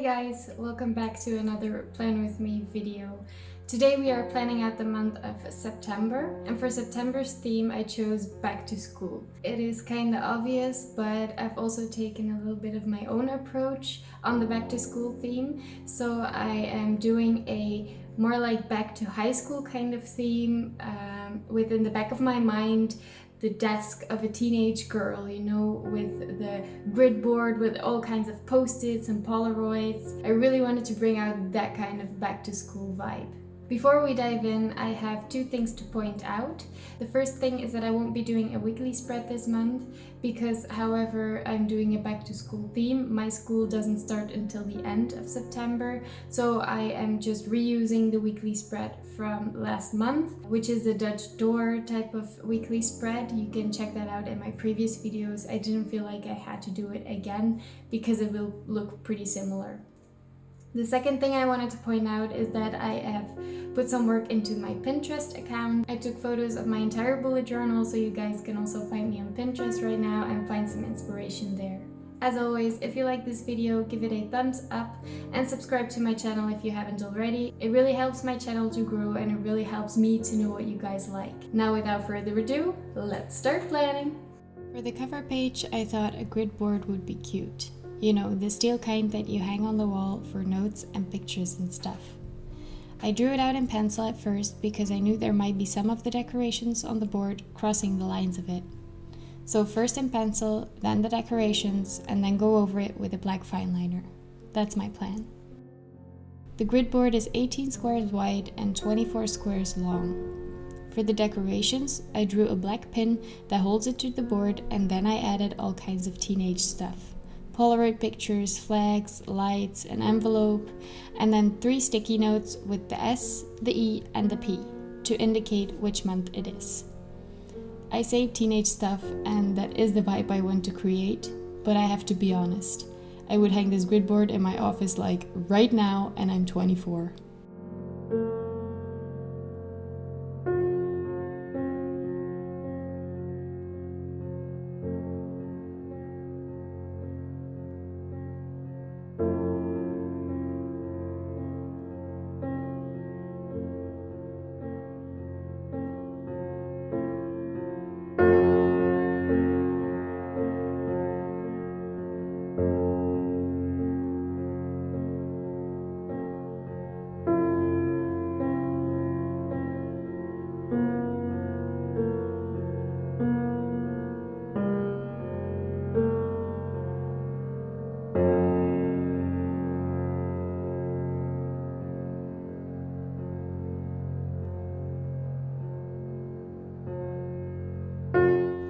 Hey guys, welcome back to another Plan With Me video. Today we are planning out the month of September, and for September's theme I chose back to school. It is kind of obvious, but I've also taken a little bit of my own approach on the back to school theme. So I am doing a more like back to high school kind of theme within the back of my mind. The desk of a teenage girl, you know, with the grid board with all kinds of post-its and Polaroids. I really wanted to bring out that kind of back to school vibe. Before we dive in, I have two things to point out. The first thing is that I won't be doing a weekly spread this month because, however, I'm doing a back to school theme. My school doesn't start until the end of September, so I am just reusing the weekly spread from last month, which is the Dutch door type of weekly spread. You can check that out in my previous videos. I didn't feel like I had to do it again because it will look pretty similar. The second thing I wanted to point out is that I have put some work into my Pinterest account. I took photos of my entire bullet journal, so you guys can also find me on Pinterest right now and find some inspiration there. As always, if you like this video, give it a thumbs up and subscribe to my channel if you haven't already. It really helps my channel to grow and it really helps me to know what you guys like. Now without further ado, let's start planning! For the cover page, I thought a grid board would be cute. You know, the steel kind that you hang on the wall for notes and pictures and stuff. I drew it out in pencil at first because I knew there might be some of the decorations on the board crossing the lines of it. So first in pencil, then the decorations, and then go over it with a black fineliner. That's my plan. The grid board is 18 squares wide and 24 squares long. For the decorations, I drew a black pin that holds it to the board, and then I added all kinds of teenage stuff. Polaroid pictures, flags, lights, an envelope, and then 3 sticky notes with the S, the E, and the P to indicate which month it is. I say teenage stuff, and that is the vibe I want to create, but I have to be honest. I would hang this grid board in my office like right now, and I'm 24.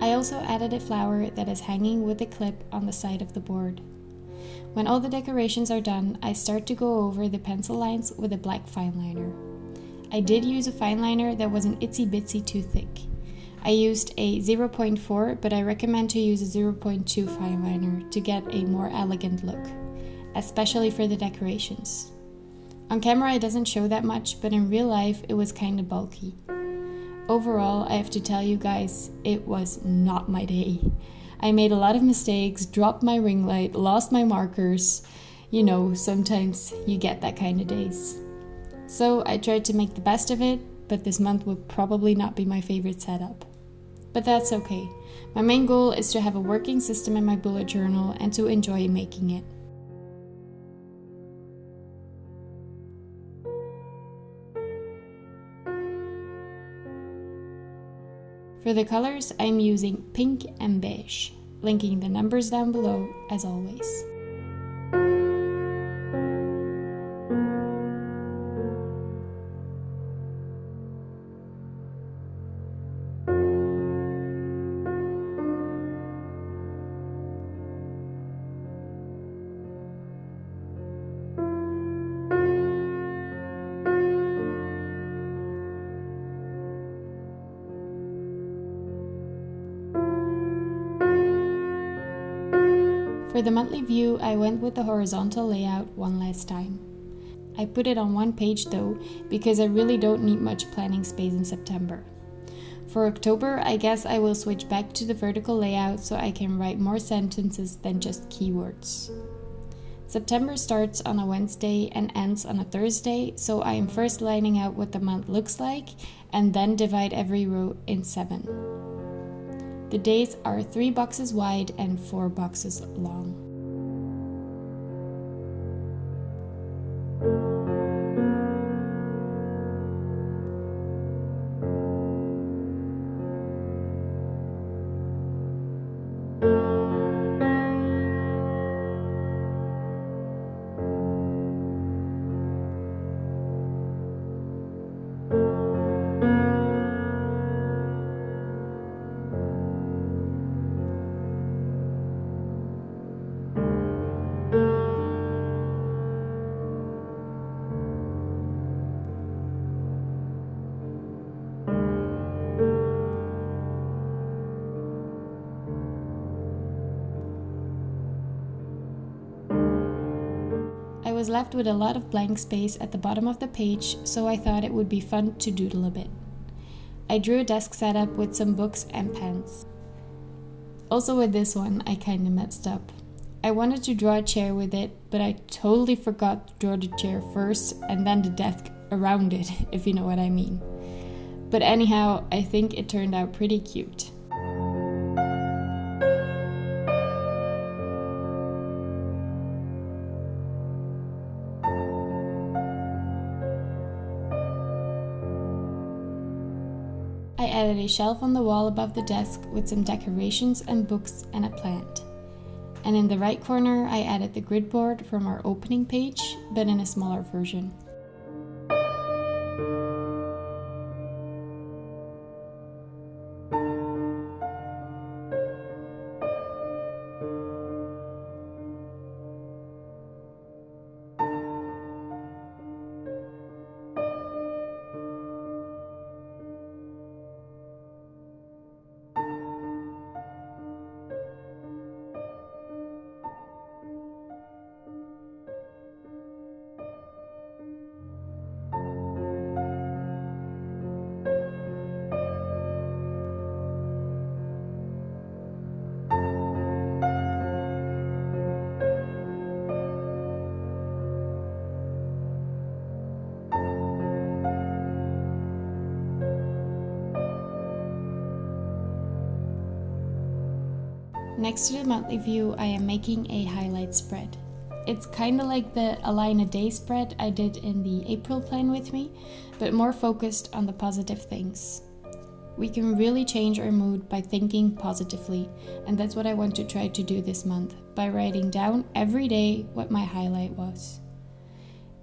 I also added a flower that is hanging with a clip on the side of the board. When all the decorations are done, I start to go over the pencil lines with a black fineliner. I did use a fineliner that wasn't itsy bitsy too thick. I used a 0.4, but I recommend to use a 0.2 fineliner to get a more elegant look, especially for the decorations. On camera it doesn't show that much, but in real life it was kinda bulky. Overall, I have to tell you guys, it was not my day. I made a lot of mistakes, dropped my ring light, lost my markers. You know, sometimes you get that kind of days. So I tried to make the best of it, but this month would probably not be my favorite setup. But that's okay. My main goal is to have a working system in my bullet journal and to enjoy making it. For the colors, I'm using pink and beige, linking the numbers down below as always. For the monthly view, I went with the horizontal layout one last time. I put it on one page though, because I really don't need much planning space in September. For October, I guess I will switch back to the vertical layout so I can write more sentences than just keywords. September starts on a Wednesday and ends on a Thursday, so I am first lining out what the month looks like and then divide every row in 7. The days are 3 boxes wide and 4 boxes long. I was left with a lot of blank space at the bottom of the page, so I thought it would be fun to doodle a bit. I drew a desk setup with some books and pens. Also with this one, I kinda messed up. I wanted to draw a chair with it, but I totally forgot to draw the chair first and then the desk around it, if you know what I mean. But anyhow, I think it turned out pretty cute. I added a shelf on the wall above the desk with some decorations and books and a plant. And in the right corner, I added the grid board from our opening page, but in a smaller version. Next to the monthly view, I am making a highlight spread. It's kinda like the Align a Day spread I did in the April plan with me, but more focused on the positive things. We can really change our mood by thinking positively, and that's what I want to try to do this month, by writing down every day what my highlight was.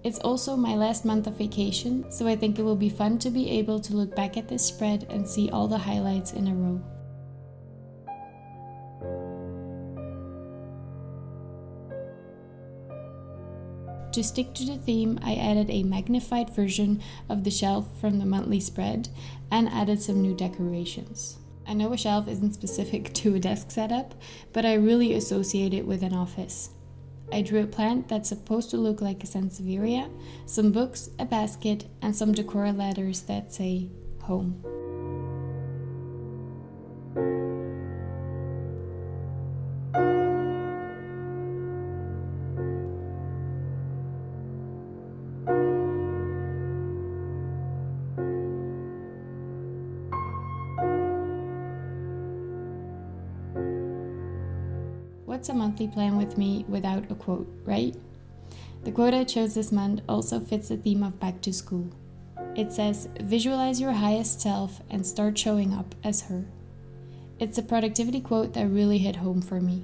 It's also my last month of vacation, so I think it will be fun to be able to look back at this spread and see all the highlights in a row. To stick to the theme, I added a magnified version of the shelf from the monthly spread and added some new decorations. I know a shelf isn't specific to a desk setup, but I really associate it with an office. I drew a plant that's supposed to look like a sansevieria, some books, a basket, and some decor letters that say home. What's a monthly plan with me without a quote, right? The quote I chose this month also fits the theme of back to school. It says, "Visualize your highest self and start showing up as her." It's a productivity quote that really hit home for me.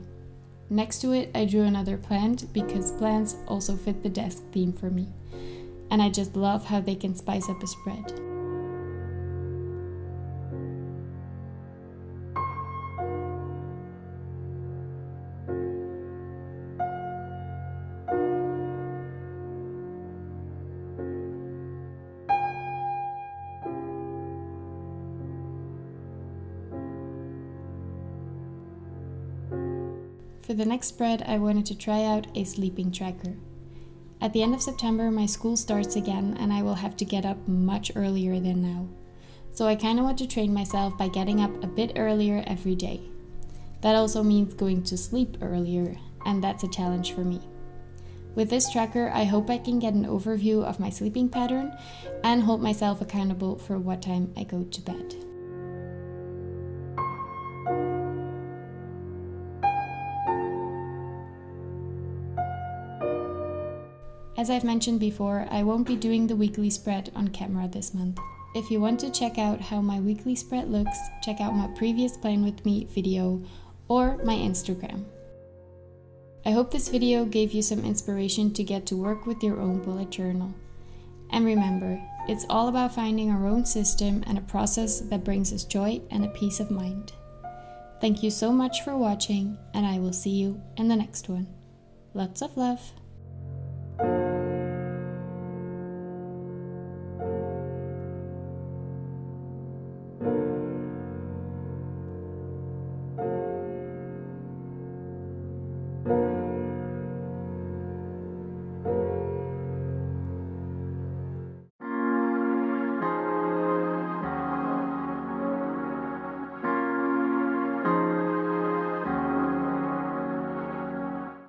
Next to it, I drew another plant because plants also fit the desk theme for me. And I just love how they can spice up a spread. For the next spread, I wanted to try out a sleeping tracker. At the end of September, my school starts again and I will have to get up much earlier than now. So I kind of want to train myself by getting up a bit earlier every day. That also means going to sleep earlier, and that's a challenge for me. With this tracker, I hope I can get an overview of my sleeping pattern and hold myself accountable for what time I go to bed. As I've mentioned before, I won't be doing the weekly spread on camera this month. If you want to check out how my weekly spread looks, check out my previous Plan With Me video or my Instagram. I hope this video gave you some inspiration to get to work with your own bullet journal. And remember, it's all about finding our own system and a process that brings us joy and a peace of mind. Thank you so much for watching, and I will see you in the next one. Lots of love!